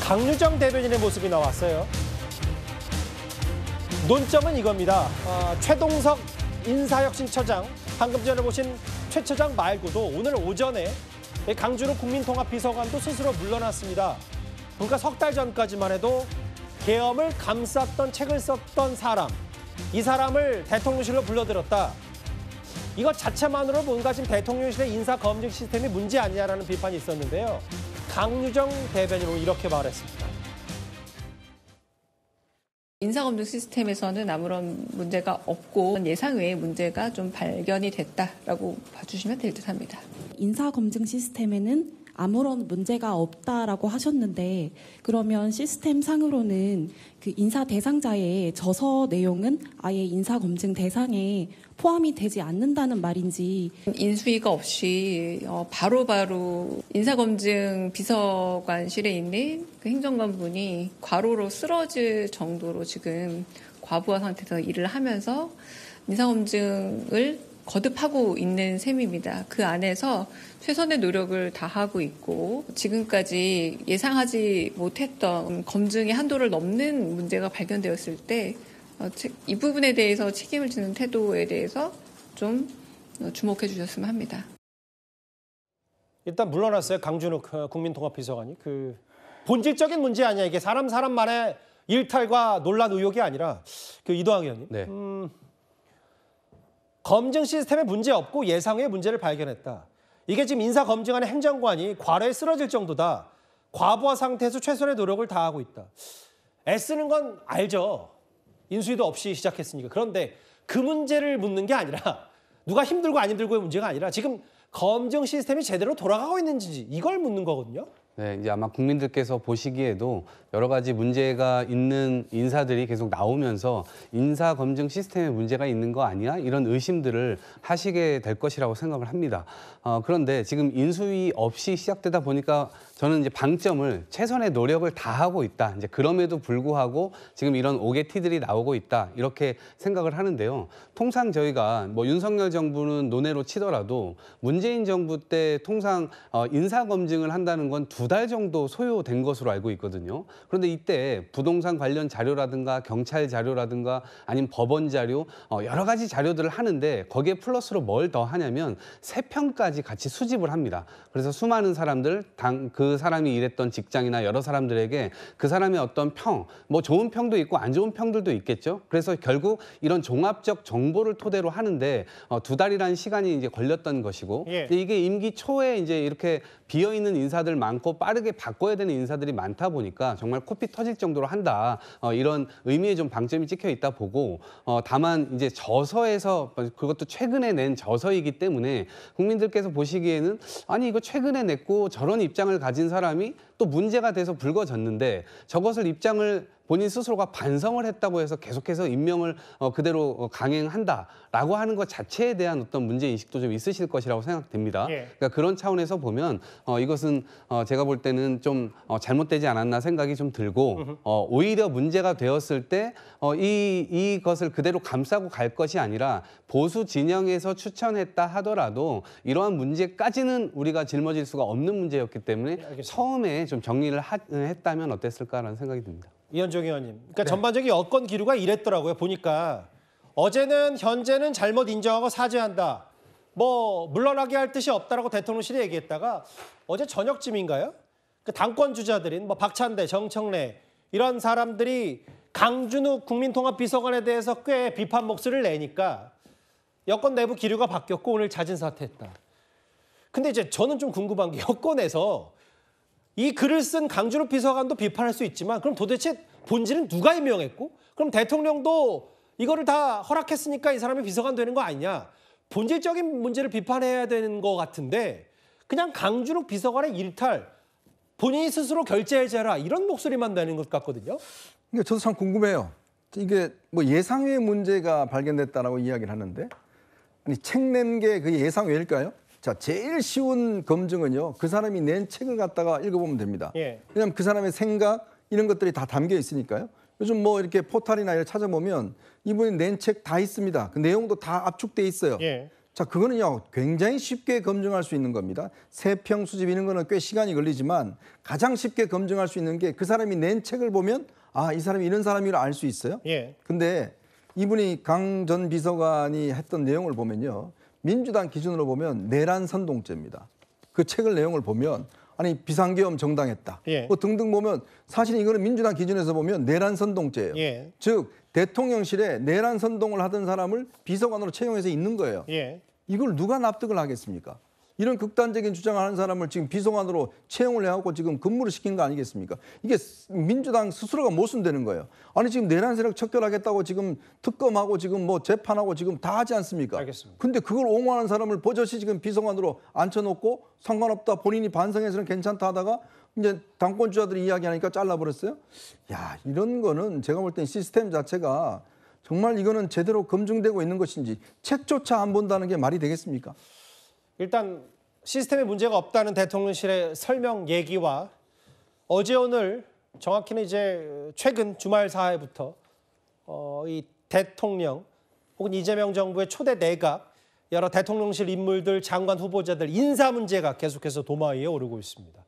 강유정 대변인의 모습이 나왔어요. 논점은 이겁니다. 최동석 인사혁신처장, 방금 전에 보신 최 처장 말고도 오늘 오전에 강준우 국민통합비서관도 스스로 물러났습니다. 그러니까 석 달 전까지만 해도 계엄을 감쌌던 책을 썼던 사람, 이 사람을 대통령실로 불러들였다. 이것 자체만으로 뭔가 지금 대통령실의 인사검증 시스템이 문제 아니냐라는 비판이 있었는데요. 강유정 대변인은 이렇게 말했습니다. 인사검증 시스템에서는 아무런 문제가 없고 예상 외의 문제가 좀 발견이 됐다라고 봐주시면 될 듯합니다. 인사검증 시스템에는 아무런 문제가 없다라고 하셨는데 그러면 시스템상으로는 그 인사 대상자의 저서 내용은 아예 인사검증 대상에 포함이 되지 않는다는 말인지. 인수위가 없이 바로바로 인사검증 비서관실에 있는 그 행정관분이 과로로 쓰러질 정도로 지금 과부하 상태에서 일을 하면서 인사검증을 거듭하고 있는 셈입니다. 그 안에서 최선의 노력을 다하고 있고 지금까지 예상하지 못했던 검증의 한도를 넘는 문제가 발견되었을 때 이 부분에 대해서 책임을 지는 태도에 대해서 좀 주목해 주셨으면 합니다. 일단 물러났어요. 강준우 국민통합비서관이. 본질적인 문제 아니야. 이게 사람만의 일탈과 논란 의혹이 아니라 이도학 의원님. 네. 검증 시스템에 문제 없고 예상 외의 문제를 발견했다. 이게 지금 인사검증하는 행정관이 과로에 쓰러질 정도다. 과부하 상태에서 최선의 노력을 다하고 있다. 애쓰는 건 알죠. 인수위도 없이 시작했으니까. 그런데 그 문제를 묻는 게 아니라 누가 힘들고 안 힘들고의 문제가 아니라 지금 검증 시스템이 제대로 돌아가고 있는지 이걸 묻는 거거든요. 네, 이제 아마 국민들께서 보시기에도 여러 가지 문제가 있는 인사들이 계속 나오면서 인사 검증 시스템에 문제가 있는 거 아니야? 이런 의심들을 하시게 될 것이라고 생각을 합니다. 그런데 지금 인수위 없이 시작되다 보니까 저는 이제 방점을 최선의 노력을 다하고 있다. 이제 그럼에도 불구하고 지금 이런 오개티들이 나오고 있다. 이렇게 생각을 하는데요. 통상 저희가 윤석열 정부는 논외로 치더라도 문재인 정부 때 통상 인사 검증을 한다는 건 2달 정도 소요된 것으로 알고 있거든요. 그런데 이때 부동산 관련 자료라든가 경찰 자료라든가 아니면 법원 자료 여러 가지 자료들을 하는데 거기에 플러스로 뭘 더 하냐면 3편까지 같이 수집을 합니다. 그래서 수많은 사람들, 그 사람이 일했던 직장이나 여러 사람들에게 그 사람의 어떤 평, 좋은 평도 있고 안 좋은 평들도 있겠죠. 그래서 결국 이런 종합적 정보를 토대로 하는데 2달이라는 시간이 이제 걸렸던 것이고 예. 이게 임기 초에 이제 이렇게 비어 있는 인사들 많고 빠르게 바꿔야 되는 인사들이 많다 보니까 정말 코피 터질 정도로 한다. 이런 의미의 좀 방점이 찍혀 있다 보고 다만 이제 저서에서 그것도 최근에 낸 저서이기 때문에 국민들께서 보시기에는 아니 이거 최근에 냈고 저런 입장을 가진 사람이 또 문제가 돼서 불거졌는데 저것을 입장을 본인 스스로가 반성을 했다고 해서 계속해서 임명을 그대로 강행한다라고 하는 것 자체에 대한 어떤 문제인식도 좀 있으실 것이라고 생각됩니다. 예. 그러니까 그런 차원에서 보면 이것은 제가 볼 때는 좀 잘못되지 않았나 생각이 좀 들고 오히려 문제가 되었을 때 이것을 그대로 감싸고 갈 것이 아니라 보수 진영에서 추천했다 하더라도 이러한 문제까지는 우리가 짊어질 수가 없는 문제였기 때문에 처음에 좀 정리를 했다면 어땠을까라는 생각이 듭니다. 이현종 의원님. 그러니까 전반적인 여권 기류가 이랬더라고요. 보니까 어제는 현재는 잘못 인정하고 사죄한다. 물러나게 할 뜻이 없다라고 대통령실이 얘기했다가 어제 저녁쯤인가요? 그 당권 주자들인 박찬대, 정청래 이런 사람들이 강준우 국민통합비서관에 대해서 꽤 비판 목소리를 내니까 여권 내부 기류가 바뀌었고 오늘 자진 사퇴했다. 근데 이제 저는 좀 궁금한 게 여권에서 이 글을 쓴 강준우 비서관도 비판할 수 있지만 그럼 도대체 본질은 누가 임명했고 그럼 대통령도 이거를 다 허락했으니까 이 사람이 비서관 되는 거 아니냐. 본질적인 문제를 비판해야 되는 것 같은데 그냥 강준우 비서관의 일탈 본인이 스스로 결재해제라 이런 목소리만 내는 것 같거든요. 그러니까 저도 참 궁금해요. 이게 예상외의 문제가 발견됐다라고 이야기를 하는데 아니 책 낸 게 그게 예상외일까요? 자, 제일 쉬운 검증은요. 그 사람이 낸 책을 갖다가 읽어보면 됩니다. 예. 왜냐하면 그 사람의 생각 이런 것들이 다 담겨 있으니까요. 요즘 이렇게 포탈이나 이렇게 찾아보면 이분이 낸 책 다 있습니다. 그 내용도 다 압축돼 있어요. 예. 자, 그거는요, 굉장히 쉽게 검증할 수 있는 겁니다. 세평 수집 이런 거는 꽤 시간이 걸리지만 가장 쉽게 검증할 수 있는 게 그 사람이 낸 책을 보면 아, 이 사람이 이런 사람이라 알 수 있어요. 예. 근데 이분이 강 전 비서관이 했던 내용을 보면요. 민주당 기준으로 보면 내란 선동죄입니다. 그 책을 내용을 보면 아니 비상계엄 정당했다. 예. 뭐 등등 보면 사실 이거는 민주당 기준에서 보면 내란 선동죄예요. 예. 즉 대통령실에 내란 선동을 하던 사람을 비서관으로 채용해서 있는 거예요. 예. 이걸 누가 납득을 하겠습니까? 이런 극단적인 주장을 하는 사람을 지금 비서관으로 채용을 해갖고 지금 근무를 시킨 거 아니겠습니까? 이게 민주당 스스로가 모순되는 거예요. 아니 지금 내란 세력 척결하겠다고 지금 특검하고 지금 뭐 재판하고 지금 다 하지 않습니까? 알겠습니다. 근데 그걸 옹호하는 사람을 버젓이 지금 비서관으로 앉혀놓고 상관없다 본인이 반성해서는 괜찮다 하다가 이제 당권주자들이 이야기하니까 잘라버렸어요. 야, 이런 거는 제가 볼 땐 시스템 자체가 정말 이거는 제대로 검증되고 있는 것인지 책조차 안 본다는 게 말이 되겠습니까? 일단 시스템에 문제가 없다는 대통령실의 설명 얘기와 어제 오늘 정확히는 이제 최근 주말 사회부터 이 대통령 혹은 이재명 정부의 초대 내각 여러 대통령실 인물들 장관 후보자들 인사 문제가 계속해서 도마 위에 오르고 있습니다.